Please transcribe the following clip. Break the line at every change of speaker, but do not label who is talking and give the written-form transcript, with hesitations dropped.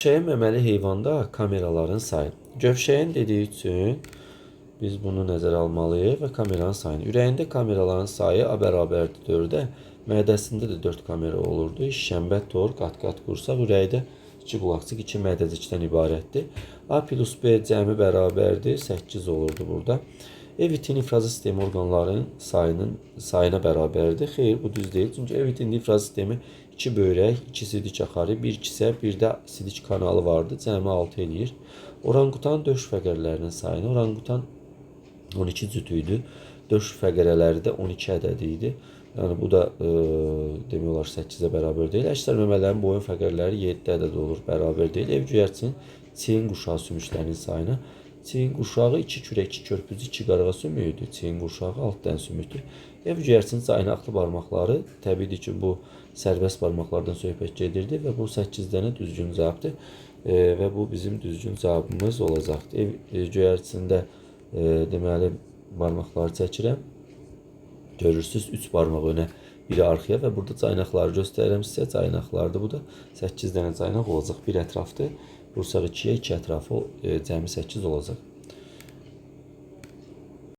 Gövşəyin məməli heyvanda kameraların sayı. Gövşəyin dediyi üçün biz bunu nəzərə almalıyıq və kameranın sayını. Ürəyində kameraların sayı A bərabərdir 4-ə. Mədəsində də 4 kamera olurdu. Şişənbə, tor, qat-qat qursaq, ürəkdə 2 qulaqcıq, 2 mədəcikdən ibarətdir. A plus B cəmi bərabərdir 8 olurdu burada. Ev itin ifrazı sistemi orqanların sayına bərabərdir. Xeyr, bu düz deyil. Çünki ev itinin ifrazı sistemi 2 böyrək, 2 sidik axarı, 1 kisə, bir də sidik kanalı vardı. Cəmi 6 eləyir. Oranqutan döş fəqərlərinin sayını. Oranqutan 12 cütü idi. Döş fəqərələri də 12 ədədi idi. Yəni bu da demək olar 8-ə bərabər deyil. Əksər məmələrin boyun fəqərləri 7 ədəd olur, bərabər deyil. Ev cüyərçinin çiyin quşağı sümüklərinin sayına. Çiyin quşağı 2 kürək, 2 körpücü, 2 qarğa sümüyüdür. Çiyin quşağı alt dən sümükdür. Ev cüyərçinin caynaqlı barmaqları, təbiidir ki, bu sərbəst barmaqlardan söhbət gedirdi və bu 8 dənə düzgün cavabdır. Və bu bizim düzgün cavabımız olacaqdır. Ev cüyərçisində deməli barmaqları çəkirəm. Görürsünüz 3 barmaq önə, biri arxaya və burada caynaqları göstərirəm sizə. Caynaqlardır bu da. 8 dənə caynaq olacaq. Bir ətrafdır. Vursaq 2-yə, 2 ətrafı cəmi 8 olacaq.